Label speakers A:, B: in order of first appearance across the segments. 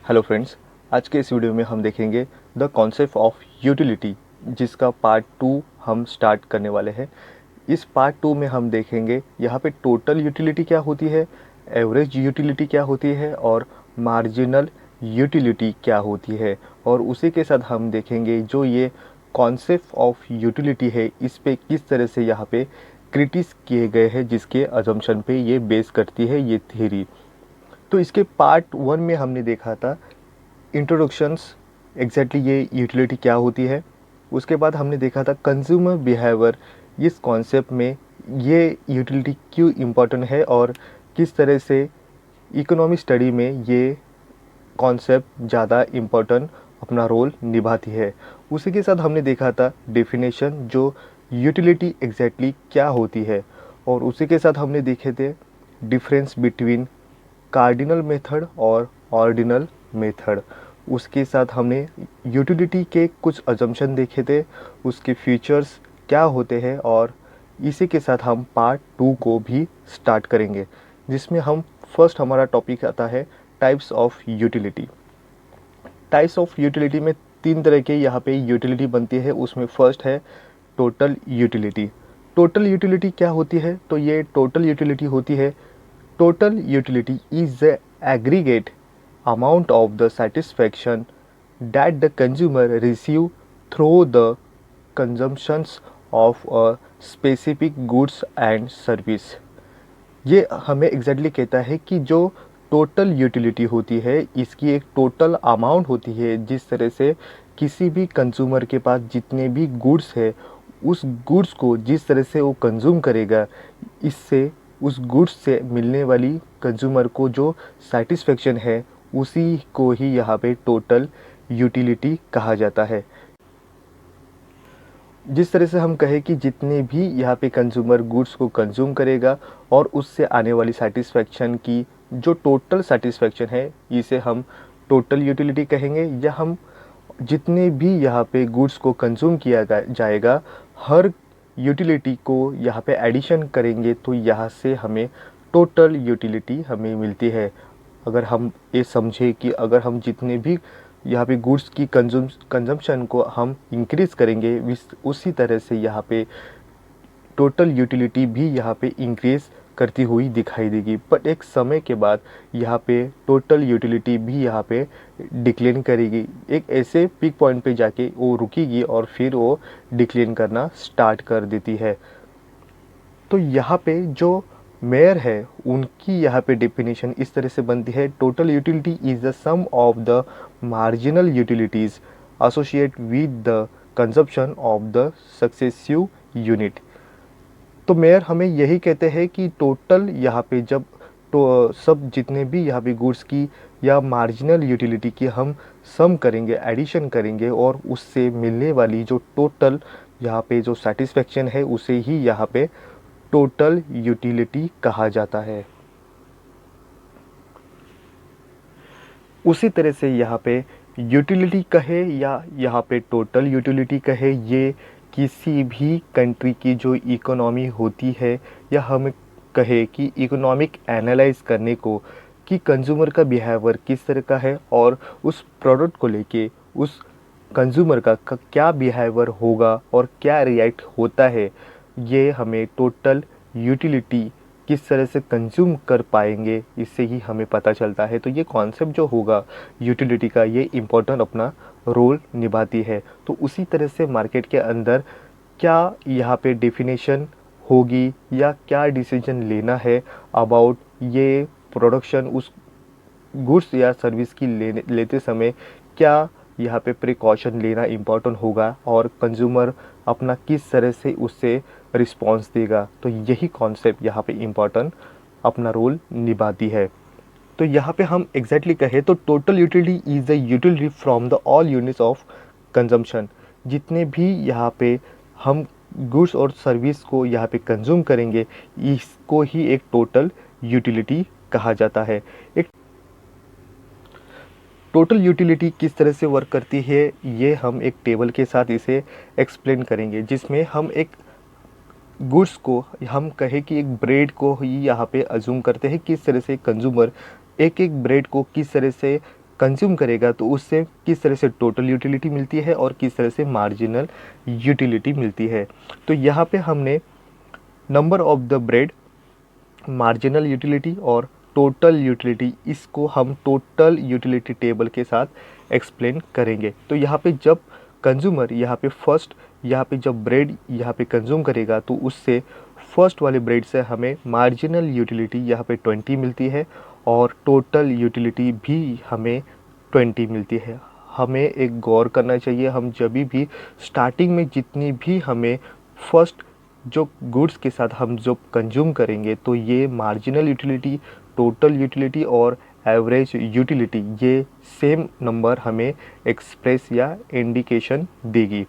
A: Hello friends, आज के इस वीडियो में हम देखेंगे द कॉन्सेप्ट ऑफ यूटिलिटी, जिसका पार्ट 2 हम स्टार्ट करने वाले हैं। इस पार्ट 2 में हम देखेंगे यहाँ पे टोटल यूटिलिटी क्या होती है, एवरेज यूटिलिटी क्या होती है और मार्जिनल यूटिलिटी क्या होती है। और उसी के साथ हम देखेंगे जो ये कॉन्सेप्ट ऑफ यूटिलिटी है, इस पे किस तरह से यहाँ पे क्रिटिस किए गए हैं, जिसके अजम्पशन पे ये बेस करती है ये थ्योरी। तो इसके पार्ट 1 में हमने देखा था इंट्रोडक्शंस, एग्जैक्टली ये यूटिलिटी क्या होती है। उसके बाद हमने देखा था कंज्यूमर बिहेवियर, इस कॉन्सेप्ट में ये यूटिलिटी क्यों इम्पोर्टेंट है और किस तरह से इकोनॉमिक स्टडी में ये कॉन्सेप्ट ज़्यादा इम्पोर्टेंट अपना रोल निभाती है। उसी के साथ हमने देखा था डेफिनेशन, जो यूटिलिटी एग्जैक्टली क्या होती है। और उसी के साथ हमने देखे थे डिफरेंस बिटवीन कार्डिनल मेथड और ऑर्डिनल मेथड। उसके साथ हमने यूटिलिटी के कुछ अजम्पशन देखे थे, उसके फीचर्स क्या होते हैं। और इसी के साथ हम पार्ट 2 को भी स्टार्ट करेंगे, जिसमें हम फर्स्ट हमारा टॉपिक आता है types of utility. Types of utility में 3 तरह के यहाँ पे यूटिलिटी बनती है। उसमें फर्स्ट है टोटल यूटिलिटी। टोटल यूटिलिटी क्या होती है? तो ये टोटल यूटिलिटी होती है, total utility is the aggregate amount of the satisfaction that the consumer receive through the consumptions of a specific goods and service। ये हमें एग्जैक्टली कहता है कि जो टोटल यूटिलिटी होती है, इसकी एक टोटल अमाउंट होती है, जिस तरह से किसी भी कंज्यूमर के पास जितने भी गुड्स है, उस गुड्स को जिस तरह से वो कंज्यूम करेगा, इससे उस गुड्स से मिलने वाली कंज्यूमर को जो सेटिस्फेक्शन है, उसी को ही यहाँ पे टोटल यूटिलिटी कहा जाता है। जिस तरह से हम कहें कि जितने भी यहाँ पे कंज्यूमर गुड्स को कंज्यूम करेगा और उससे आने वाली सेटिस्फेक्शन की जो टोटल सेटिस्फेक्शन है, इसे हम टोटल यूटिलिटी कहेंगे। या हम जितने भी यहाँ पे गुड्स को कंज्यूम किया जाएगा, हर यूटिलिटी को यहाँ पे एडिशन करेंगे तो यहाँ से हमें टोटल यूटिलिटी हमें मिलती है। अगर हम ये समझे कि अगर हम जितने भी यहाँ पे गुड्स की कंजम्पशन को हम इंक्रीज़ करेंगे, उसी तरह से यहाँ पे टोटल यूटिलिटी भी यहाँ पे इंक्रीज़ करती हुई दिखाई देगी। बट एक समय के बाद यहाँ पे टोटल यूटिलिटी भी यहाँ पे डिक्लेन करेगी, एक ऐसे पीक पॉइंट पे जाके वो रुकेगी और फिर वो डिक्लेन करना स्टार्ट कर देती है। तो यहाँ पे जो मेयर है, उनकी यहाँ पे डेफिनेशन इस तरह से बनती है, total utility is the sum of the marginal utilities associate with the consumption of the successive unit. तो मेयर हमें यही कहते हैं कि टोटल यहाँ पे जब तो सब जितने भी यहाँ पे गुड्स की या मार्जिनल यूटिलिटी की हम सम करेंगे, एडिशन करेंगे, और उससे मिलने वाली जो टोटल यहाँ पे जो सेटिस्फेक्शन है, उसे ही यहाँ पे टोटल यूटिलिटी कहा जाता है। उसी तरह से यहाँ पे यूटिलिटी कहे या यहाँ पे टोटल यूटिलिटी कहे, ये किसी भी कंट्री की जो इकोनॉमी होती है, या हम कहे कि इकोनॉमिक एनालाइज करने को कि कंज्यूमर का बिहेवियर किस तरह का है और उस प्रोडक्ट को लेके उस कंज्यूमर का क्या बिहेवियर होगा और क्या रिएक्ट होता है, ये हमें टोटल यूटिलिटी किस तरह से कंज्यूम कर पाएंगे, इससे ही हमें पता चलता है। तो ये कॉन्सेप्ट जो होगा यूटिलिटी का, ये इम्पोर्टेंट अपना रोल निभाती है। तो उसी तरह से मार्केट के अंदर क्या यहाँ पे डेफिनेशन होगी या क्या डिसीजन लेना है अबाउट ये प्रोडक्शन, उस गुड्स या सर्विस की लेते समय क्या यहाँ पे प्रिकॉशन लेना इम्पोर्टेंट होगा और कंज्यूमर अपना किस तरह से उससे रिस्पॉन्स देगा। तो यही कॉन्सेप्ट यहाँ पे इम्पोर्टेंट अपना रोल निभाती है। तो यहाँ पे हम एग्जैक्टली कहें तो total utility is the utility from the all units of consumption. जितने भी यहाँ पे हम गुड्स और सर्विस को यहाँ पे कंज्यूम करेंगे, इसको ही एक टोटल यूटिलिटी कहा जाता है। एक टोटल यूटिलिटी किस तरह से वर्क करती है, ये हम एक टेबल के साथ इसे एक्सप्लेन करेंगे, जिसमें हम एक गुड्स को हम कहें कि एक ब्रेड को ही यहाँ पे अज्यूम करते हैं, किस तरह से कंज्यूमर एक एक ब्रेड को किस तरह से कंज्यूम करेगा तो उससे किस तरह से टोटल यूटिलिटी मिलती है और किस तरह से मार्जिनल यूटिलिटी मिलती है। तो यहाँ पे हमने number of the bread, marginal utility और टोटल यूटिलिटी, इसको हम टोटल यूटिलिटी टेबल के साथ एक्सप्लेन करेंगे। तो यहाँ पे जब कंज्यूमर यहाँ पे फर्स्ट, यहाँ पे जब ब्रेड यहाँ पे कंज्यूम करेगा तो उससे फर्स्ट वाले ब्रेड से हमें मार्जिनल यूटिलिटी यहाँ पे 20 मिलती है और टोटल यूटिलिटी भी हमें 20 मिलती है। हमें एक गौर करना चाहिए, हम जब भी स्टार्टिंग में जितनी भी हमें फर्स्ट जो गुड्स के साथ हम जो कंज्यूम करेंगे तो ये मार्जिनल यूटिलिटी, टोटल यूटिलिटी और एवरेज यूटिलिटी ये सेम नंबर हमें एक्सप्रेस या इंडिकेशन देगी।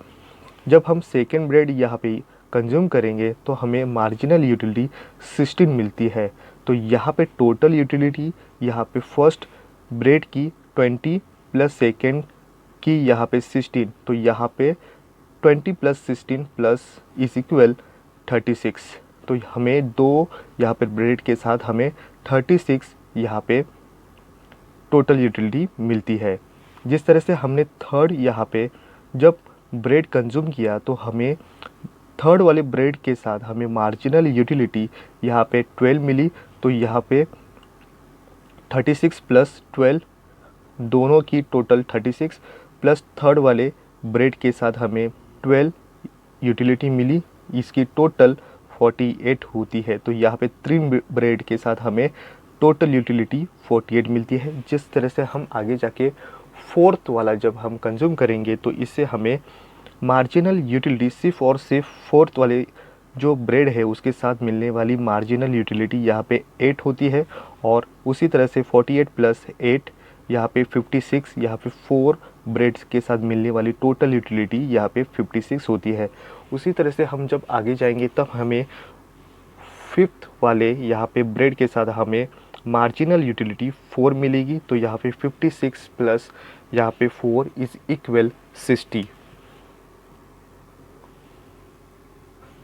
A: जब हम सेकेंड ब्रेड यहाँ पे कंज्यूम करेंगे तो हमें मार्जिनल यूटिलिटी 16 मिलती है। तो यहाँ पे टोटल यूटिलिटी यहाँ पे फर्स्ट ब्रेड की 20 प्लस सेकेंड की यहाँ पे 16, तो यहाँ पे 20 प्लस 16 प्लस इज इक्वल 36। तो हमें दो यहाँ पे ब्रेड के साथ हमें 36 यहाँ पे टोटल यूटिलिटी मिलती है। जिस तरह से हमने थर्ड यहाँ पे जब ब्रेड कंज्यूम किया तो हमें थर्ड वाले ब्रेड के साथ हमें मार्जिनल यूटिलिटी यहाँ पे 12 मिली। तो यहाँ पे 36 प्लस 12 दोनों की टोटल 36 प्लस थर्ड वाले ब्रेड के साथ हमें 12 यूटिलिटी मिली, इसकी टोटल 48 होती है। तो यहाँ पे 3 ब्रेड के साथ हमें टोटल यूटिलिटी 48 मिलती है। जिस तरह से हम आगे जाके फोर्थ वाला जब हम कंज्यूम करेंगे तो इससे हमें मार्जिनल यूटिलिटी सिर्फ और सिर्फ फोर्थ वाले जो ब्रेड है उसके साथ मिलने वाली मार्जिनल यूटिलिटी यहाँ पे 8 होती है और उसी तरह से 48 प्लस 8 यहाँ पे 56, यहाँ पे 4 ब्रेड्स के साथ मिलने वाली टोटल यूटिलिटी यहाँ पे 56 होती है। उसी तरह से हम जब आगे जाएंगे तब हमें फिफ्थ वाले यहाँ पे ब्रेड के साथ हमें मार्जिनल यूटिलिटी 4 मिलेगी। तो यहाँ पे 56 प्लस यहाँ पे 4 इज इक्वल 60।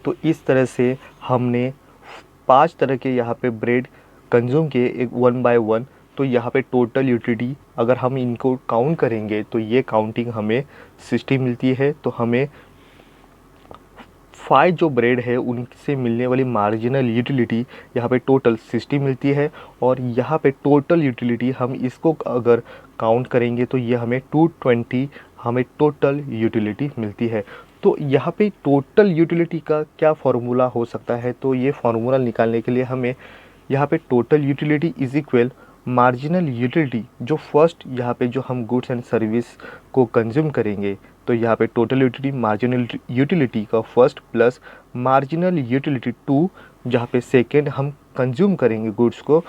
A: तो इस तरह से हमने 5 तरह के यहाँ पे ब्रेड कंज्यूम किए एक 1 बाय 1। तो यहाँ पे टोटल यूटिलिटी अगर हम इनको काउंट करेंगे तो ये काउंटिंग हमें 60 मिलती है। तो हमें 5 जो ब्रेड है उनसे मिलने वाली मार्जिनल यूटिलिटी यहाँ पे टोटल 60 मिलती है और यहाँ पे टोटल यूटिलिटी हम इसको अगर काउंट करेंगे तो ये हमें 220 हमें टोटल यूटिलिटी मिलती है। तो यहाँ पे टोटल यूटिलिटी का क्या फार्मूला हो सकता है, तो ये फार्मूला निकालने के लिए हमें यहाँ पे total utility is equal marginal utility जो फर्स्ट यहाँ पे जो हम गुड्स एंड सर्विस को कंज्यूम करेंगे तो यहाँ पे टोटल यूटिलिटी मार्जिनल यूटिलिटी का फर्स्ट प्लस मार्जिनल यूटिलिटी 2 जहाँ पे सेकेंड हम कंज्यूम करेंगे गुड्स को,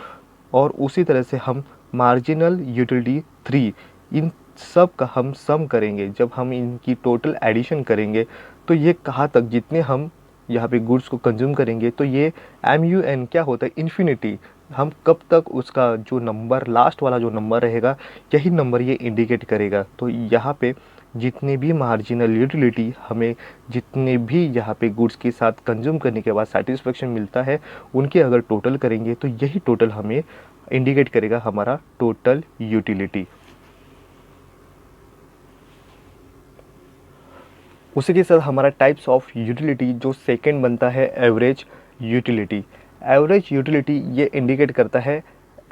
A: और उसी तरह से हम मार्जिनल यूटिलिटी 3 इन सब का हम सम करेंगे। जब हम इनकी टोटल एडिशन करेंगे तो ये कहाँ तक जितने हम यहाँ पे गुड्स को कंज्यूम करेंगे तो ये MUN क्या होता है इन्फिनिटी, हम कब तक उसका जो नंबर लास्ट वाला जो नंबर रहेगा यही नंबर ये इंडिकेट करेगा। तो यहाँ पे जितने भी मार्जिनल यूटिलिटी हमें जितने भी यहाँ पे गुड्स के साथ कंज्यूम करने के बाद सेटिस्फेक्शन मिलता है उनके अगर टोटल करेंगे तो यही टोटल हमें इंडिकेट करेगा हमारा टोटल यूटिलिटी। उसी के साथ हमारा टाइप्स ऑफ यूटिलिटी जो सेकंड बनता है एवरेज यूटिलिटी। एवरेज यूटिलिटी ये इंडिकेट करता है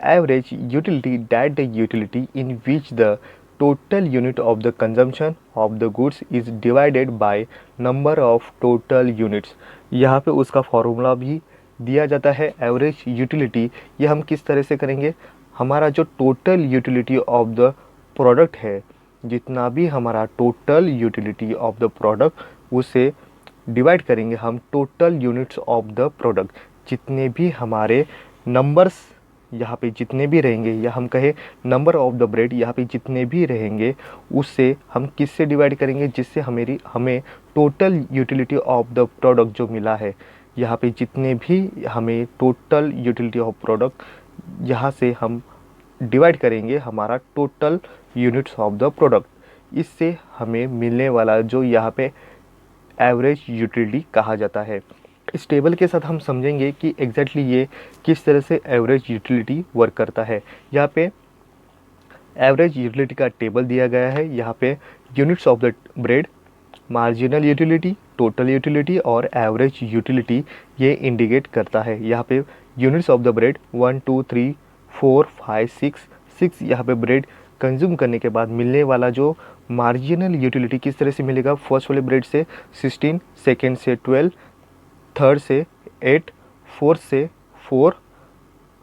A: average utility that the utility in which the total unit of the consumption of the goods is divided by number of total units. यहाँ पे उसका formula भी दिया जाता है। एवरेज यूटिलिटी ये हम किस तरह से करेंगे, हमारा जो total utility of the product है, जितना भी हमारा total utility of the product उसे डिवाइड करेंगे हम total units of the product. जितने भी हमारे नंबर्स यहाँ पे जितने भी रहेंगे या हम कहें नंबर ऑफ द ब्रेड यहाँ पे जितने भी रहेंगे उससे हम किससे डिवाइड करेंगे, जिससे हमें total utility of the product जो मिला है। यहाँ पे जितने भी हमें टोटल यूटिलिटी ऑफ प्रोडक्ट यहाँ से हम डिवाइड करेंगे हमारा total units of the product. इससे हमें मिलने वाला जो यहाँ पे एवरेज यूटिलिटी कहा जाता है। इस टेबल के साथ हम समझेंगे कि एग्जैक्टली ये किस तरह से एवरेज यूटिलिटी वर्क करता है। यहाँ पे एवरेज यूटिलिटी का टेबल दिया गया है। यहाँ पे units of the bread, marginal utility, total utility और एवरेज यूटिलिटी ये इंडिकेट करता है। यहाँ पे यूनिट्स ऑफ द ब्रेड 1 2 3 4 5 6 यहाँ पे ब्रेड कंज्यूम करने के बाद मिलने वाला जो मार्जिनल यूटिलिटी किस तरह से मिलेगा, फर्स्ट वाले ब्रेड से 16, सेकेंड से 12, थर्ड से 8, फोर्थ से 4,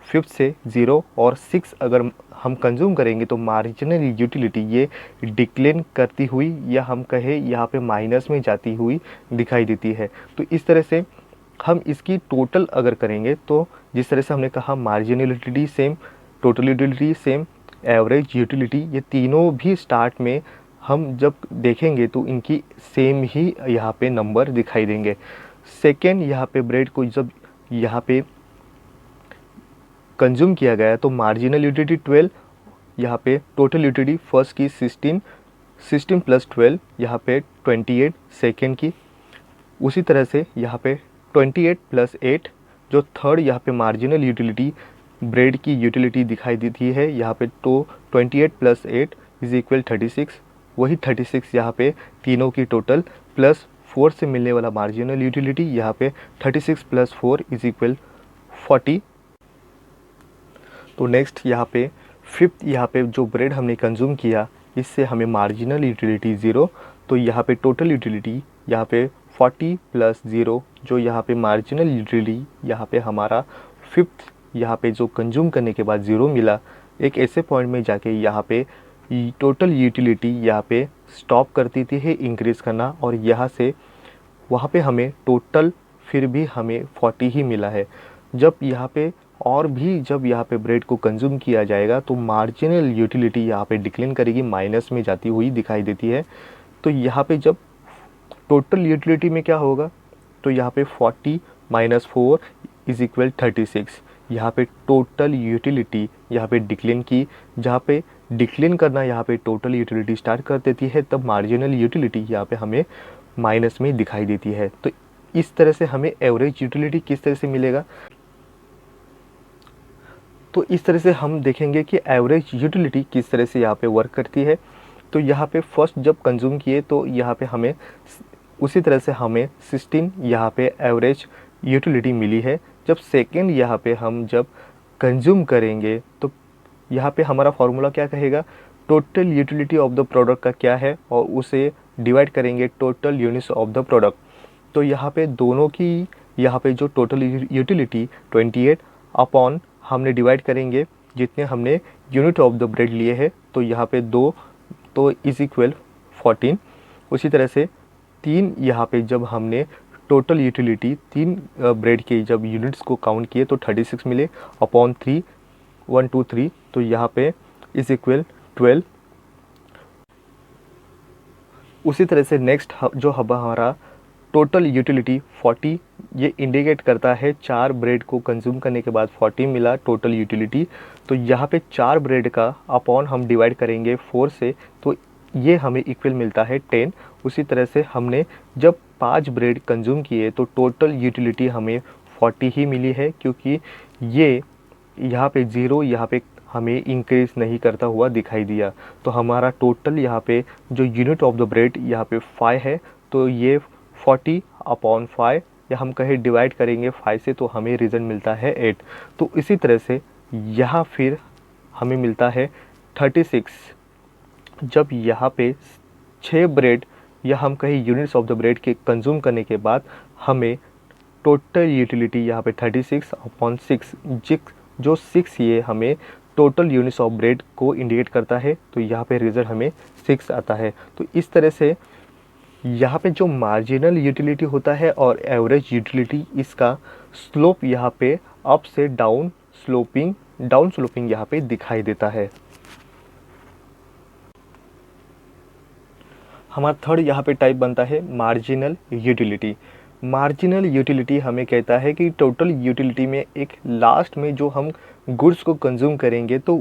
A: फिफ्थ से 0 और 6 अगर हम कंज्यूम करेंगे तो मार्जिनल यूटिलिटी ये डिक्लेन करती हुई या हम कहें यहाँ पे माइनस में जाती हुई दिखाई देती है। तो इस तरह से हम इसकी टोटल अगर करेंगे तो जिस तरह से हमने कहा marginal utility same, total utility same, average utility, ये तीनों भी स्टार्ट में हम जब देखेंगे तो इनकी सेम ही यहाँ पे नंबर दिखाई देंगे। सेकेंड यहाँ पे ब्रेड को जब यहाँ पे कंज्यूम किया गया तो मार्जिनल यूटिलिटी 12, यहाँ पे टोटल यूटिलिटी फर्स्ट की 16, 16 प्लस 12 यहाँ पे 28 सेकेंड की। उसी तरह से यहाँ पे 28 प्लस 8 जो थर्ड यहाँ पे मार्जिनल यूटिलिटी ब्रेड की यूटिलिटी दिखाई देती है यहाँ पे, तो 28 प्लस 8 इज इक्वल 36, वही 36 यहाँ पे तीनों की टोटल प्लस 4 से मिलने वाला मार्जिनल यूटिलिटी यहाँ पे 36 प्लस 4 इज इक्वल 40। तो नेक्स्ट यहाँ पे फिफ्थ यहाँ पे जो ब्रेड हमने कंज्यूम किया इससे हमें मार्जिनल यूटिलिटी 0, तो यहाँ पे टोटल यूटिलिटी यहाँ पे 40 प्लस 0 जो यहाँ पे मार्जिनल यूटिलिटी यहाँ पे हमारा फिफ्थ यहाँ पे जो कंज्यूम करने के बाद 0 मिला, एक ऐसे पॉइंट में जाके यहाँ पे टोटल यूटिलिटी यहाँ पे स्टॉप कर देती है इंक्रीज़ करना और यहाँ से वहाँ पे हमें टोटल फिर भी हमें 40 ही मिला है। जब यहाँ पे और भी जब यहाँ पे ब्रेड को कंज्यूम किया जाएगा तो मार्जिनल यूटिलिटी यहाँ पे डिक्लाइन करेगी, माइनस में जाती हुई दिखाई देती है। तो यहाँ पे जब टोटल यूटिलिटी में क्या होगा, तो यहाँ पे 40 माइनस 4 इज इक्वल 36, यहाँ पे टोटल यूटिलिटी यहाँ पे डिक्लाइन की, जहाँ पे डिक्लाइन करना यहाँ पे टोटल यूटिलिटी स्टार्ट कर देती है, तब मार्जिनल यूटिलिटी यहाँ पे हमें माइनस में दिखाई देती है। तो इस तरह से हमें एवरेज यूटिलिटी किस तरह से मिलेगा, तो इस तरह से हम देखेंगे कि एवरेज यूटिलिटी किस तरह से यहाँ पे वर्क करती है। तो यहाँ पे फर्स्ट जब कंज्यूम किए तो यहाँ पे हमें उसी तरह से हमें 16 यहाँ पे एवरेज यूटिलिटी मिली है। जब सेकेंड यहाँ पे हम जब कंज्यूम करेंगे तो यहाँ पे हमारा फार्मूला क्या कहेगा, total utility of the product का क्या है और उसे डिवाइड करेंगे total units of the product. तो यहाँ पे दोनों की यहाँ पे जो टोटल यूटिलिटी 28 अपॉन हमने डिवाइड करेंगे जितने हमने यूनिट ऑफ द ब्रेड लिए हैं, तो यहाँ पे 2 तो इज इक्वल 14। उसी तरह से 3 यहाँ पे जब हमने टोटल यूटिलिटी 3 ब्रेड के जब यूनिट्स को काउंट किए तो 36 मिले अपॉन 3 1 2 3, तो यहाँ पे इज इक्वल 12। उसी तरह से नेक्स्ट जो हमारा टोटल यूटिलिटी 40 ये इंडिकेट करता है 4 ब्रेड को कंज्यूम करने के बाद 40 मिला टोटल यूटिलिटी। तो यहाँ पे 4 ब्रेड का अपॉन हम डिवाइड करेंगे 4 से, तो ये हमें इक्वल मिलता है 10। उसी तरह से हमने जब 5 ब्रेड कंज्यूम किए तो टोटल यूटिलिटी हमें 40 ही मिली है, क्योंकि ये यहाँ पे 0 यहाँ पे हमें इंक्रीज नहीं करता हुआ दिखाई दिया। तो हमारा टोटल यहाँ पे जो यूनिट ऑफ द ब्रेड यहाँ पे 5 है, तो ये 40 अपॉन 5 या हम कहें डिवाइड करेंगे 5 से, तो हमें रिजल्ट मिलता है 8। तो इसी तरह से यहाँ फिर हमें मिलता है 36। जब यहाँ पे 6 ब्रेड या हम कहें यूनिट्स ऑफ द ब्रेड के कंज्यूम करने के बाद हमें टोटल यूटिलिटी यहाँ पे 36 अपॉन 6 जो 6 ये हमें टोटल यूनिट्स ऑफ ब्रेड को इंडिकेट करता है, तो यहाँ पे रिजल्ट हमें 6 आता है। तो इस तरह से यहाँ पे जो मार्जिनल यूटिलिटी होता है और एवरेज यूटिलिटी, इसका स्लोप यहाँ पे अप से डाउन स्लोपिंग यहाँ पे दिखाई देता है। हमारा थर्ड यहाँ पे टाइप बनता है मार्जिनल यूटिलिटी। मार्जिनल यूटिलिटी हमें कहता है कि टोटल यूटिलिटी में एक लास्ट में जो हम गुड्स को कंज्यूम करेंगे तो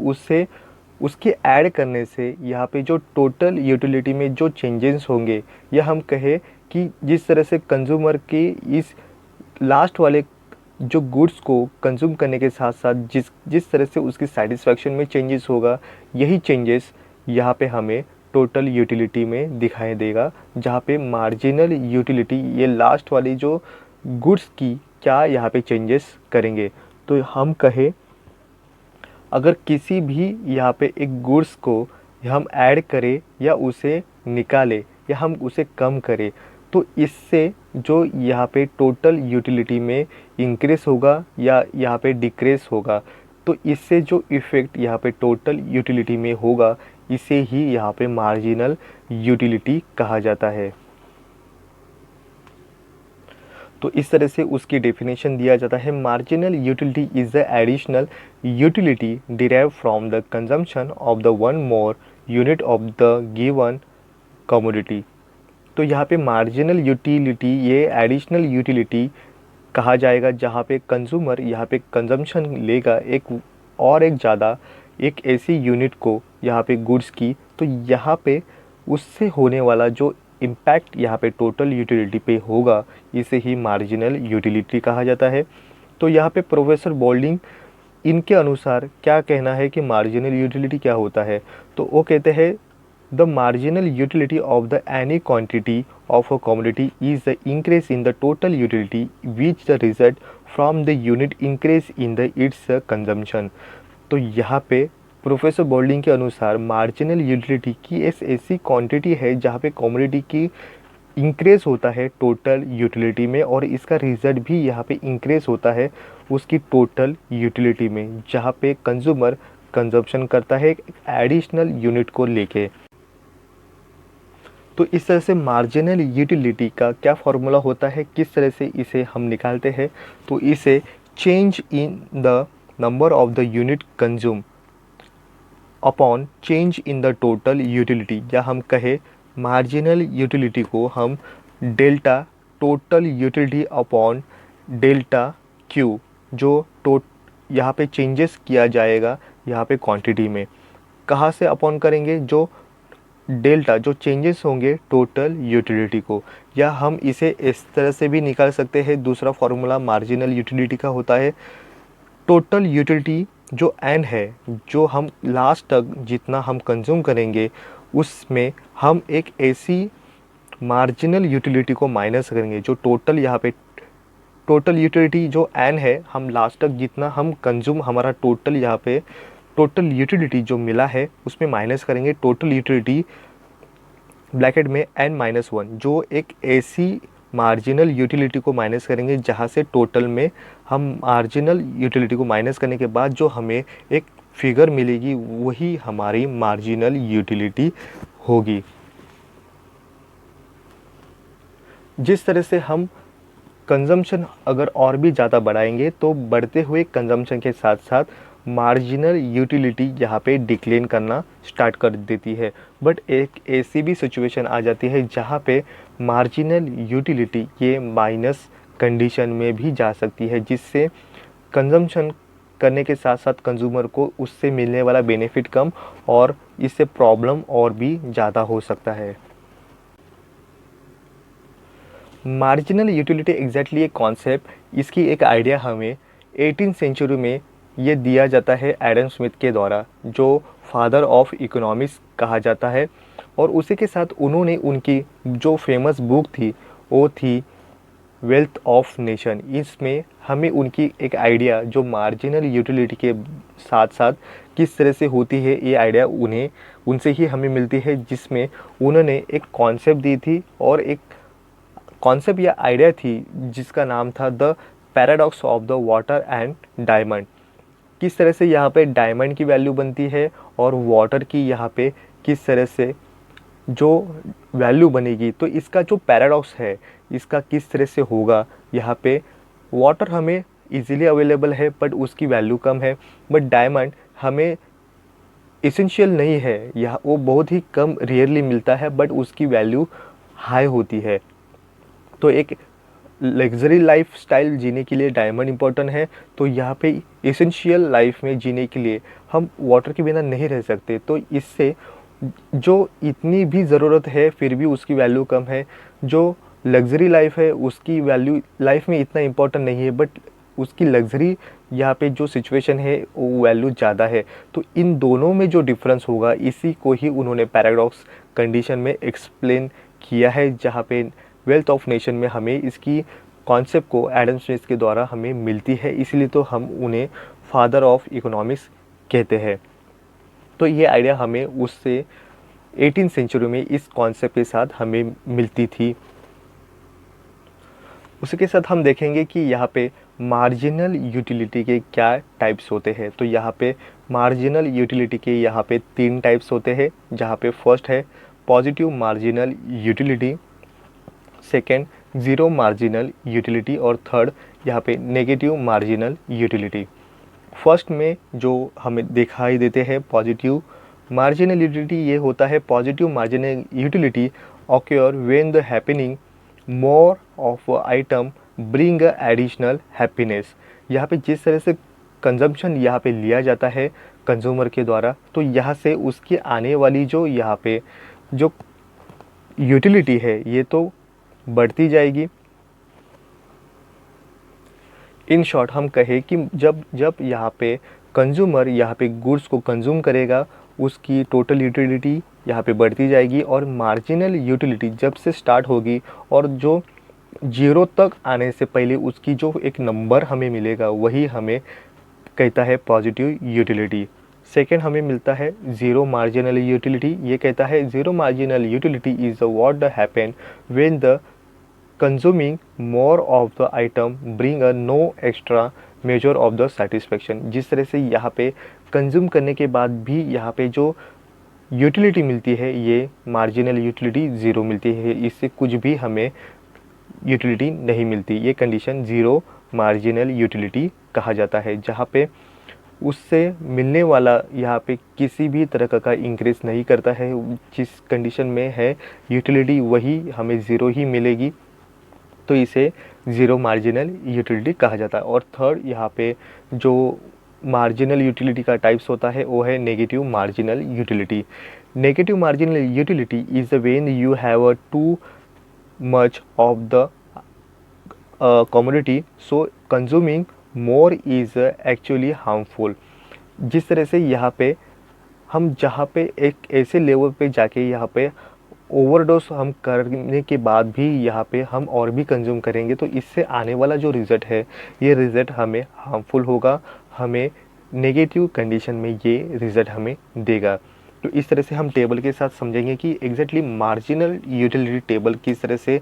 A: उसके ऐड करने से यहाँ पे जो टोटल यूटिलिटी में जो चेंजेस होंगे, या हम कहें कि जिस तरह से कंज्यूमर की इस लास्ट वाले जो गुड्स को कंज्यूम करने के साथ साथ जिस जिस तरह से उसकी सेटिस्फैक्शन में चेंजेस होगा, यही चेंजेस यहाँ पे हमें टोटल यूटिलिटी में दिखाई देगा, जहाँ पे मार्जिनल यूटिलिटी ये लास्ट वाली जो गुड्स की क्या यहाँ पे चेंजेस करेंगे। तो हम कहें अगर किसी भी यहाँ पे एक गुड्स को हम ऐड करें या उसे निकालें या हम उसे कम करें, तो इससे जो यहाँ पे टोटल यूटिलिटी में इंक्रीज होगा या यहाँ पे डिक्रीज होगा, तो इससे जो इफ़ेक्ट यहाँ पे टोटल यूटिलिटी में होगा, इसे ही यहाँ पे मार्जिनल यूटिलिटी कहा जाता है। तो इस तरह से उसकी डेफिनेशन दिया जाता है। Marginal utility is the additional utility derive from the consumption of the one more unit of the given commodity. तो यहाँ पे मार्जिनल यूटिलिटी ये एडिशनल यूटिलिटी कहा जाएगा, जहाँ पे कंज्यूमर यहाँ पे कंजम्पशन लेगा एक ज़्यादा एक ऐसी यूनिट को यहाँ पे गुड्स की, तो यहाँ पे उससे होने वाला जो इम्पैक्ट यहाँ पे टोटल यूटिलिटी पे होगा, इसे ही मार्जिनल यूटिलिटी कहा जाता है। तो यहाँ पे प्रोफेसर बोल्डिंग इनके अनुसार क्या कहना है कि मार्जिनल यूटिलिटी क्या होता है, तो वो कहते हैं the marginal utility of the any quantity of a commodity is the increase in the total utility which the result from the unit increase in the it's consumption. तो यहाँ पे प्रोफेसर बोल्डिंग के अनुसार मार्जिनल यूटिलिटी की ऐसी quantity है जहाँ पे कमोडिटी की इंक्रीज होता है टोटल यूटिलिटी में, और इसका रिजल्ट भी यहाँ पे इंक्रीज होता है उसकी टोटल यूटिलिटी में, जहाँ पे कंज्यूमर कंजप्शन करता है एक एडिशनल यूनिट को लेके। तो इस तरह से मार्जिनल यूटिलिटी का क्या फॉर्मूला होता है, किस तरह से इसे हम निकालते हैं, तो इसे change in the number of the unit consume upon change in the total utility, या हम कहें मार्जिनल यूटिलिटी को हम delta total utility upon delta Q, जो यहाँ पे चेंजेस किया जाएगा यहाँ पे क्वांटिटी में, कहाँ से अपॉन करेंगे, जो डेल्टा जो चेंजेस होंगे टोटल यूटिलिटी को। या हम इसे इस तरह से भी निकाल सकते हैं, दूसरा फॉर्मूला मार्जिनल यूटिलिटी का होता है टोटल यूटिलिटी जो एन है, जो हम लास्ट तक जितना हम कंज्यूम करेंगे उसमें हम एक ऐसी मार्जिनल यूटिलिटी को माइनस करेंगे, जो टोटल यहाँ पे टोटल यूटिलिटी जो एन है, हम लास्ट तक जितना हम कंज्यूम हमारा टोटल यहाँ पे टोटल यूटिलिटी जो मिला है उसमें माइनस करेंगे टोटल यूटिलिटी ब्रैकेट में n-1, जो एक ऐसी मार्जिनल यूटिलिटी को माइनस करेंगे जहाँ से टोटल में हम मार्जिनल यूटिलिटी को माइनस करने के बाद जो हमें एक फिगर मिलेगी वही हमारी मार्जिनल यूटिलिटी होगी। जिस तरह से हम कंजम्पशन अगर और भी ज़्यादा बढ़ाएंगे तो बढ़ते हुए कंजम्पशन के साथ साथ मार्जिनल यूटिलिटी यहाँ पे डिक्लेन करना स्टार्ट कर देती है। बट एक ऐसी भी सिचुएशन आ जाती है जहाँ पे मार्जिनल यूटिलिटी ये माइनस कंडीशन में भी जा सकती है, जिससे कंजम्पशन करने के साथ साथ कंज्यूमर को उससे मिलने वाला बेनिफिट कम और इससे प्रॉब्लम और भी ज़्यादा हो सकता है। मार्जिनल यूटिलिटी एग्जैक्टली एक कॉन्सेप्ट, इसकी एक आइडिया हमें 18th सेंचुरी में ये दिया जाता है एडम स्मिथ के द्वारा, जो फादर ऑफ इकोनॉमिक्स कहा जाता है। और उसी के साथ उन्होंने उनकी जो फेमस बुक थी वो थी वेल्थ ऑफ नेशन। इसमें हमें उनकी एक आइडिया जो मार्जिनल यूटिलिटी के साथ साथ किस तरह से होती है, ये आइडिया उनसे ही हमें मिलती है, जिसमें उन्होंने एक कॉन्सेप्ट दी थी और एक कॉन्सेप्ट या आइडिया थी जिसका नाम था the paradox of the water and diamond. किस तरह से यहाँ पे डायमंड की वैल्यू बनती है और वाटर की यहाँ पे किस तरह से जो वैल्यू बनेगी। तो इसका जो पैराडॉक्स है इसका किस तरह से होगा, यहाँ पे वाटर हमें इजीली अवेलेबल है बट उसकी वैल्यू कम है, बट डायमंड हमें इसेंशियल नहीं है, यह वो बहुत ही कम रेयरली मिलता है बट उसकी वैल्यू हाई होती है। तो एक लग्जरी लाइफ स्टाइल जीने के लिए डायमंड इम्पोर्टेंट है, तो यहाँ पे इसेंशियल लाइफ में जीने के लिए हम वाटर के बिना नहीं रह सकते। तो इससे जो इतनी भी ज़रूरत है फिर भी उसकी वैल्यू कम है, जो लग्जरी लाइफ है उसकी वैल्यू लाइफ में इतना इम्पोर्टेंट नहीं है बट उसकी लग्जरी यहाँ पे जो सिचुएशन है वो वैल्यू ज़्यादा है। तो इन दोनों में जो डिफरेंस होगा इसी को ही उन्होंने पैराडॉक्स कंडीशन में एक्सप्लेन किया है, जहाँ पे वेल्थ ऑफ नेशन में हमें इसकी कॉन्सेप्ट को एडम स्मिथ के द्वारा हमें मिलती है, इसलिए तो हम उन्हें फादर ऑफ इकोनॉमिक्स कहते हैं। तो ये आइडिया हमें उससे 18th सेंचुरी में इस कॉन्सेप्ट के साथ हमें मिलती थी। उसी के साथ हम देखेंगे कि यहाँ पे मार्जिनल यूटिलिटी के क्या टाइप्स होते हैं। तो यहाँ पे मार्जिनल यूटिलिटी के यहाँ पे 3 टाइप्स होते हैं, जहाँ पे फर्स्ट है positive marginal utility, second zero marginal utility और थर्ड यहाँ पे नेगेटिव मार्जिनल यूटिलिटी। फर्स्ट में जो हमें दिखाई देते हैं पॉजिटिव मार्जिनल यूटिलिटी, ये होता है positive marginal utility occur when the happening more of item bring additional happiness. यहाँ पे जिस तरह से कंजम्पशन यहाँ पे लिया जाता है कंज्यूमर के द्वारा, तो यहाँ से उसकी आने वाली जो यहाँ पे जो यूटिलिटी है ये तो बढ़ती जाएगी। इन शॉर्ट हम कहें कि जब यहाँ पे कंज्यूमर यहाँ पे गुड्स को कंज्यूम करेगा, उसकी टोटल यूटिलिटी यहाँ पे बढ़ती जाएगी और मार्जिनल यूटिलिटी जब से स्टार्ट होगी और जो 0 तक आने से पहले उसकी जो एक नंबर हमें मिलेगा वही हमें कहता है पॉजिटिव यूटिलिटी। सेकेंड हमें मिलता है ज़ीरो मार्जिनल यूटिलिटी। ये कहता है zero marginal utility is what the happen when the consuming more of the item bring a no extra measure of the satisfaction. जिस तरह से यहाँ पे कंज्यूम करने के बाद भी यहाँ पे जो यूटिलिटी मिलती है ये मार्जिनल यूटिलिटी ज़ीरो मिलती है, इससे कुछ भी हमें यूटिलिटी नहीं मिलती। ये कंडीशन ज़ीरो मार्जिनल यूटिलिटी कहा जाता है, जहाँ पे उससे मिलने वाला यहाँ पे किसी भी तरह का इंक्रीज नहीं करता है। जिस कंडीशन में है यूटिलिटी वही हमें ज़ीरो ही मिलेगी, तो इसे ज़ीरो मार्जिनल यूटिलिटी कहा जाता है। और थर्ड यहाँ पे जो मार्जिनल यूटिलिटी का टाइप्स होता है वो है negative marginal utility. Negative marginal utility is when you have too much of the commodity so consuming more is actually harmful. जिस तरह से यहाँ पे हम जहाँ पे एक ऐसे लेवल पे जाके यहाँ पे ओवरडोज हम करने के बाद भी यहाँ पे हम और भी कंज्यूम करेंगे, तो इससे आने वाला जो रिज़ल्ट है ये रिज़ल्ट हमें हार्मफुल होगा, हमें नेगेटिव कंडीशन में ये रिज़ल्ट हमें देगा। तो इस तरह से हम टेबल के साथ समझेंगे कि एग्जैक्टली मार्जिनल यूटिलिटी टेबल किस तरह से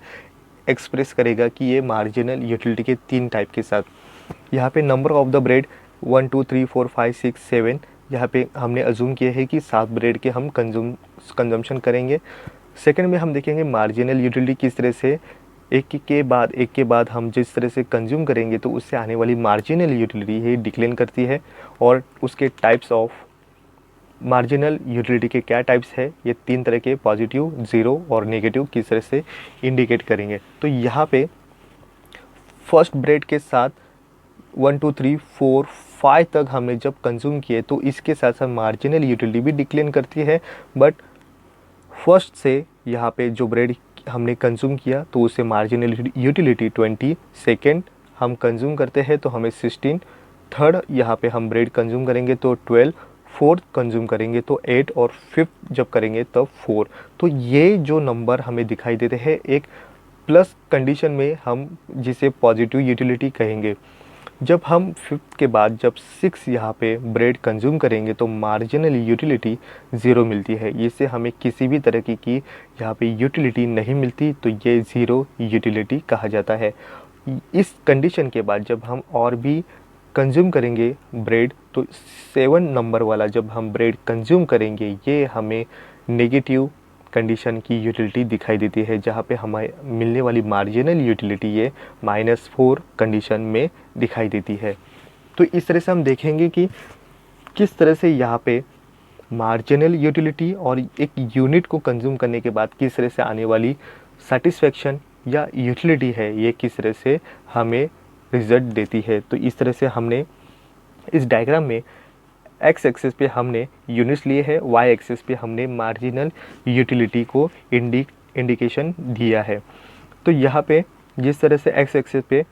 A: एक्सप्रेस करेगा कि ये मार्जिनल यूटिलिटी के 3 टाइप के साथ। यहाँ पे नंबर ऑफ द ब्रेड 1 2 3 4 5 6 7, यहाँ पे हमने अज्यूम किया है कि 7 ब्रेड के हम कंजम्पशन करेंगे। सेकंड में हम देखेंगे मार्जिनल यूटिलिटी किस तरह से एक के बाद हम जिस तरह से कंज्यूम करेंगे तो उससे आने वाली मार्जिनल यूटिलिटी ये डिक्लेन करती है, और उसके टाइप्स ऑफ मार्जिनल यूटिलिटी के क्या टाइप्स है, ये 3 तरह के पॉजिटिव, ज़ीरो और नेगेटिव किस तरह से इंडिकेट करेंगे। तो यहाँ पे फर्स्ट ब्रेड के साथ 1 2 3 4 5 तक हमने जब कंज्यूम किए तो इसके साथ साथ मार्जिनल यूटिलिटी भी डिक्लेन करती है, बट फर्स्ट से यहाँ पे जो ब्रेड हमने कंज्यूम किया तो उससे मार्जिनल यूटिलिटी 20, सेकेंड हम कंज्यूम करते हैं तो हमें 16, थर्ड यहाँ पे हम ब्रेड कंज्यूम करेंगे तो 12, फोर्थ कंज्यूम करेंगे तो 8 और फिफ्थ जब करेंगे तब 4। तो ये जो नंबर हमें दिखाई देते हैं एक प्लस कंडीशन में हम जिसे पॉजिटिव यूटिलिटी कहेंगे। जब हम फिफ्थ के बाद जब 6 यहाँ पे ब्रेड कंज्यूम करेंगे तो मार्जिनल यूटिलिटी 0 मिलती है, इससे हमें किसी भी तरह की यहाँ पे यूटिलिटी नहीं मिलती, तो ये ज़ीरो यूटिलिटी कहा जाता है। इस कंडीशन के बाद जब हम और भी कंज्यूम करेंगे ब्रेड तो 7 नंबर वाला जब हम ब्रेड कंज्यूम करेंगे ये हमें नेगेटिव कंडीशन की यूटिलिटी दिखाई देती है, जहाँ पे हमें मिलने वाली मार्जिनल यूटिलिटी ये -4 कंडीशन में दिखाई देती है। तो इस तरह से हम देखेंगे कि किस तरह से यहाँ पे मार्जिनल यूटिलिटी और एक यूनिट को कंज्यूम करने के बाद किस तरह से आने वाली सेटिस्फेक्शन या यूटिलिटी है ये किस तरह से हमें रिजल्ट देती है। तो इस तरह से हमने इस डायग्राम में एक्स एक्सिस पे हमने यूनिट्स लिए है, वाई एक्सिस पे हमने मार्जिनल यूटिलिटी को इंडिकेशन दिया है। तो यहाँ पे जिस तरह से एक्स एक्सिस पे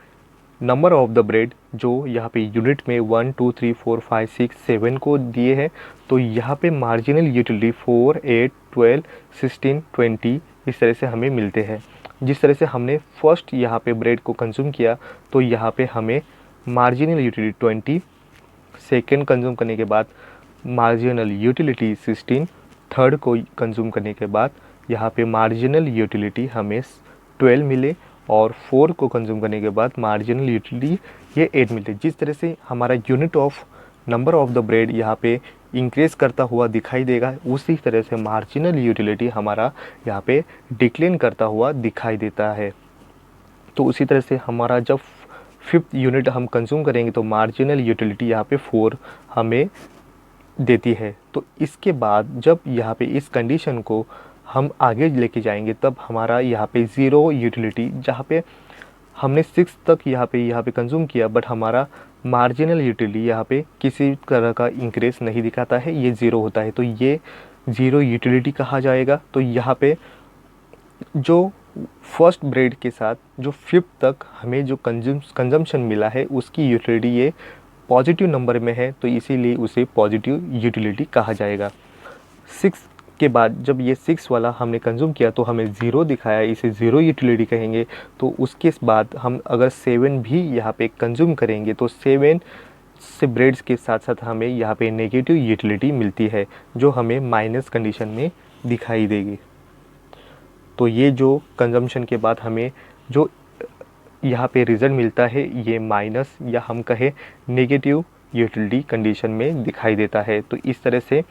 A: नंबर ऑफ द ब्रेड जो यहाँ पे यूनिट में 1 2 3 4 5 6 7 को दिए हैं, तो यहाँ पे मार्जिनल यूटिलिटी 4 8 12 16 20 इस तरह से हमें मिलते हैं। जिस तरह से हमने फर्स्ट यहाँ पे ब्रेड को कंज्यूम किया तो यहाँ पे हमें मार्जिनल यूटिलिटी 20, सेकेंड कंज्यूम करने के बाद मार्जिनल यूटिलिटी 16, थर्ड को कंज्यूम करने के बाद यहाँ पे मार्जिनल यूटिलिटी हमें 12 मिले और 4 को कंज्यूम करने के बाद मार्जिनल यूटिलिटी ये 8 मिले। जिस तरह से हमारा unit of number of the bread यहाँ पे इंक्रीज करता हुआ दिखाई देगा, उसी तरह से मार्जिनल यूटिलिटी हमारा यहाँ पे डिक्लाइन करता हुआ दिखाई देता है। तो उसी तरह से हमारा जब 5th यूनिट हम कंज्यूम करेंगे तो मार्जिनल यूटिलिटी यहाँ पे 4 हमें देती है। तो इसके बाद जब यहाँ पे इस कंडीशन को हम आगे लेके जाएंगे तब हमारा यहाँ पे 0 यूटिलिटी, जहाँ पे हमने 6 तक यहाँ पे कंज्यूम किया बट हमारा मार्जिनल यूटिलिटी यहाँ पे किसी तरह का इंक्रीज नहीं दिखाता है, ये 0 होता है, तो ये 0 यूटिलिटी कहा जाएगा। तो यहाँ पे जो फर्स्ट ब्रेड के साथ जो 5th तक हमें जो कंजम्पशन मिला है उसकी यूटिलिटी ये पॉजिटिव नंबर में है, तो इसीलिए उसे पॉजिटिव यूटिलिटी कहा जाएगा। 6 के बाद जब ये 6 वाला हमने कंज्यूम किया तो हमें 0 दिखाया, इसे 0 यूटिलिटी कहेंगे। तो उसके बाद हम अगर 7 भी यहाँ पे कंज्यूम करेंगे तो 7 से ब्रेड्स के साथ साथ हमें यहाँ पे नेगेटिव यूटिलिटी मिलती है जो हमें माइनस कंडीशन में दिखाई देगी। तो ये जो कंजम्पशन के बाद हमें जो यहाँ पे रिज़ल्ट मिलता है ये माइनस या हम कहें नेगेटिव यूटिलिटी कंडीशन में दिखाई देता है। तो इस तरह से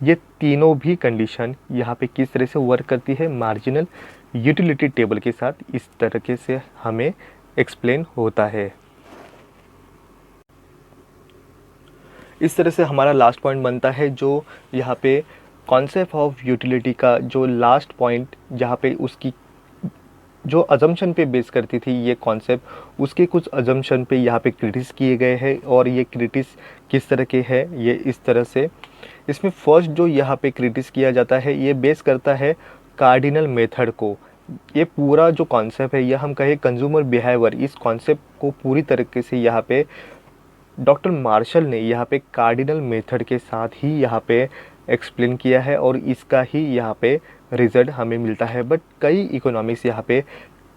A: ये तीनों भी कंडीशन यहाँ पे किस तरह से वर्क करती है मार्जिनल यूटिलिटी टेबल के साथ, इस तरीके से हमें एक्सप्लेन होता है। इस तरह से हमारा लास्ट पॉइंट बनता है जो यहाँ पे कॉन्सेप्ट ऑफ यूटिलिटी का जो लास्ट पॉइंट जहाँ पे उसकी जो अजम्पशन पे बेस करती थी ये कॉन्सेप्ट, उसके कुछ अजम्पशन पे यहाँ पे क्रिटिस किए गए हैं और ये क्रिटिस किस तरह के हैं ये इस तरह से। इसमें फर्स्ट जो यहाँ पे क्रिटिस किया जाता है ये बेस करता है कार्डिनल मेथड को। ये पूरा जो कॉन्सेप्ट है यह हम कहें कंज्यूमर बिहेवियर, इस कॉन्सेप्ट को पूरी तरीके से यहाँ पे डॉक्टर मार्शल ने यहाँ पे कार्डिनल मेथड के साथ ही यहाँ पे एक्सप्लेन किया है और इसका ही यहाँ पे रिज़ल्ट हमें मिलता है। बट कई इकोनॉमिक्स यहाँ पे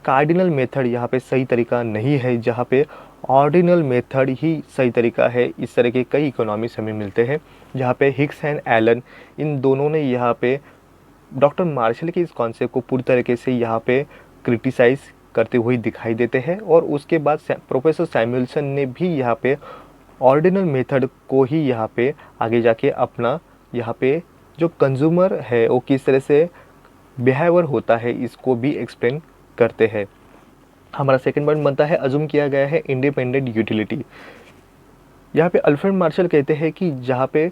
A: कार्डिनल मेथड यहाँ पे सही तरीका नहीं है, जहाँ पे ऑर्डिनल मेथड ही सही तरीका है। इस तरह के कई इकोनॉमिक्स हमें मिलते हैं जहाँ पे हिक्स एंड एलन इन दोनों ने यहाँ पे डॉक्टर मार्शल के इस कॉन्सेप्ट को पूरी तरीके से यहाँ पे क्रिटिसाइज़ करते हुए दिखाई देते हैं। और उसके बाद प्रोफेसर सैमुअल्सन ने भी यहाँ पे ऑर्डिनल मेथड को ही यहाँ पे आगे जाके अपना यहाँ पे जो कंज्यूमर है वो किस तरह से बिहेवियर होता है इसको भी एक्सप्लेन करते हैं। हमारा सेकंड पॉइंट बनता है अज्यूम किया गया है इंडिपेंडेंट यूटिलिटी। यहाँ पे अल्फ्रेड मार्शल कहते हैं कि जहाँ पे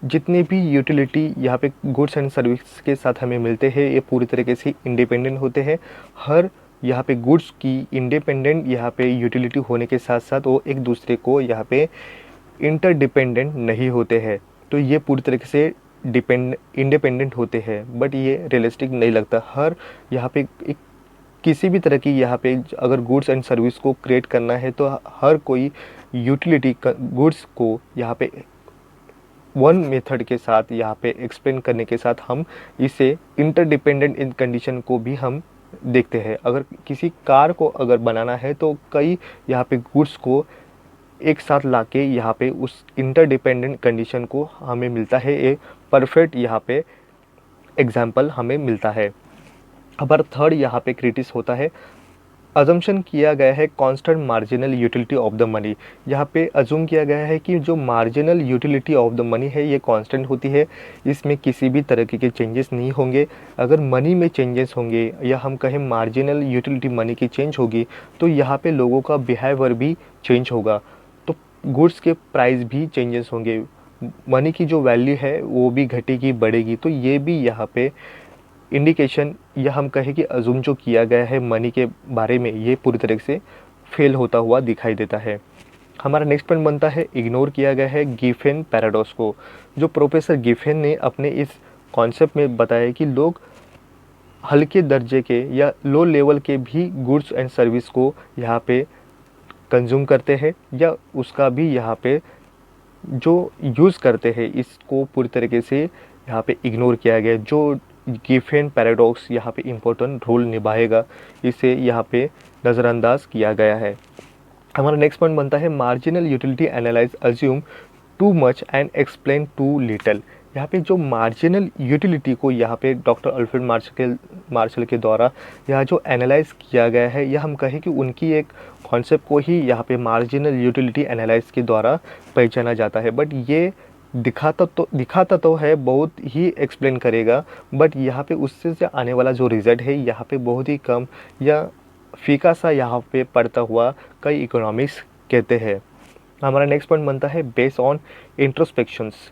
A: जितने भी यूटिलिटी यहाँ पे गुड्स एंड सर्विस के साथ हमें मिलते हैं ये पूरी तरीके से इंडिपेंडेंट होते हैं। हर यहाँ पे गुड्स की इंडिपेंडेंट यहाँ पे यूटिलिटी होने के साथ साथ वो एक दूसरे को यहाँ पे इंटरडिपेंडेंट नहीं होते हैं। तो ये पूरी तरीके से इंडिपेंडेंट होते हैं, बट ये रियलिस्टिक नहीं लगता। हर यहाँ पे एक किसी भी तरह की यहाँ पे अगर गुड्स एंड सर्विस को क्रिएट करना है तो हर कोई यूटिलिटी गुड्स को यहाँ पे वन मेथड के साथ यहाँ पे एक्सप्लेन करने के साथ हम इसे इंटरडिपेंडेंट इन कंडीशन को भी हम देखते हैं। अगर किसी कार को अगर बनाना है तो कई यहाँ पे गुड्स को एक साथ लाके यहाँ पे उस इंटरडिपेंडेंट कंडीशन को हमें मिलता है। एक परफेक्ट यहाँ पे एग्जाम्पल हमें मिलता है। हमारा थर्ड यहाँ पे क्रिटिस होता है अजम्पशन किया गया है constant marginal utility of the money. यहाँ पे अज्यूम किया गया है कि जो marginal utility of the money है ये कांस्टेंट होती है, इसमें किसी भी तरह के चेंजेस नहीं होंगे। अगर मनी में चेंजेस होंगे या हम कहें मार्जिनल यूटिलिटी मनी की चेंज होगी तो यहाँ पे लोगों का बिहेवियर भी चेंज होगा, तो गुड्स के प्राइस भी चेंजेस होंगे, मनी की जो वैल्यू है वो भी घटेगी बढ़ेगी। तो ये भी यहाँ पे इंडिकेशन या हम कहें कि अजूम जो किया गया है मनी के बारे में ये पूरी तरह से फेल होता हुआ दिखाई देता है। हमारा नेक्स्ट पॉइंट बनता है इग्नोर किया गया है गिफेन पैराडॉक्स को। जो प्रोफेसर गिफेन ने अपने इस कॉन्सेप्ट में बताया कि लोग हल्के दर्जे के या लो लेवल के भी गुड्स एंड सर्विस को यहाँ पे कंज्यूम करते हैं या उसका भी यहाँ पे जो यूज़ करते हैं इसको पूरी तरीके से यहाँ पे इग्नोर किया गया है। जो गिफेन पैराडॉक्स यहाँ पे इम्पोर्टेंट रोल निभाएगा, इसे यहाँ पे नज़रअंदाज किया गया है। हमारा नेक्स्ट पॉइंट बनता है marginal utility analyse assume too much and explain too little. यहाँ पे जो मार्जिनल यूटिलिटी को यहाँ पे डॉक्टर अल्फ्रेड मार्शल के द्वारा यहाँ जो एनालाइज किया गया है, यह हम कहें कि उनकी एक कॉन्सेप्ट को ही यहाँ पे मार्जिनल यूटिलिटी एनालाइज के द्वारा पहचाना जाता है। बट ये दिखाता तो है, बहुत ही एक्सप्लेन करेगा, बट यहाँ पे उससे से आने वाला जो रिज़ल्ट है यहाँ पे बहुत ही कम या फीका सा यहाँ पे पड़ता हुआ कई इकोनॉमिक्स कहते हैं। हमारा नेक्स्ट पॉइंट बनता है बेस्ड ऑन इंट्रोस्पेक्शंस।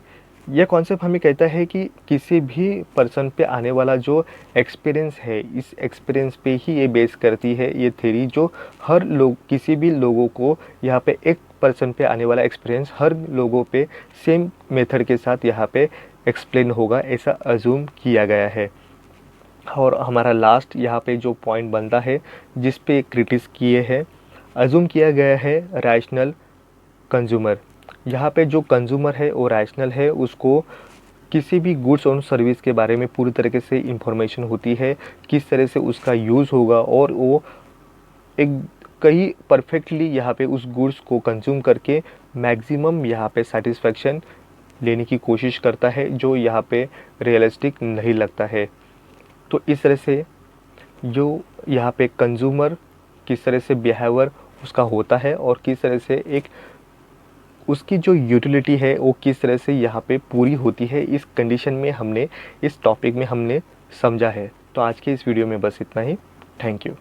A: यह कॉन्सेप्ट हमें कहता है कि किसी भी पर्सन पे आने वाला जो एक्सपीरियंस है, इस एक्सपीरियंस पे ही ये बेस करती है ये थ्योरी, जो हर लोग किसी भी लोगों को यहाँ पे एक पर्सन पे आने वाला एक्सपीरियंस हर लोगों पे सेम मेथड के साथ यहाँ पे एक्सप्लेन होगा, ऐसा अज्यूम किया गया है। और हमारा लास्ट यहाँ पे जो पॉइंट बनता है जिस पे क्रिटिस किए हैं, अज्यूम किया गया है रैशनल कंज्यूमर। यहाँ पे जो कंज्यूमर है वो रैशनल है, उसको किसी भी गुड्स और सर्विस के बारे में पूरी तरीके से इंफॉर्मेशन होती है, किस तरह से उसका यूज़ होगा, और वो एक कई परफेक्टली यहाँ पे उस गुड्स को कंज्यूम करके मैक्सिमम यहाँ पे सेटिस्फेक्शन लेने की कोशिश करता है, जो यहाँ पे रियलिस्टिक नहीं लगता है। तो इस तरह से जो यहाँ पे कंज्यूमर किस तरह से बिहेवियर उसका होता है और किस तरह से एक उसकी जो यूटिलिटी है वो किस तरह से यहाँ पे पूरी होती है, इस कंडीशन में हमने इस टॉपिक में हमने समझा है। तो आज के इस वीडियो में बस इतना ही। Thank you.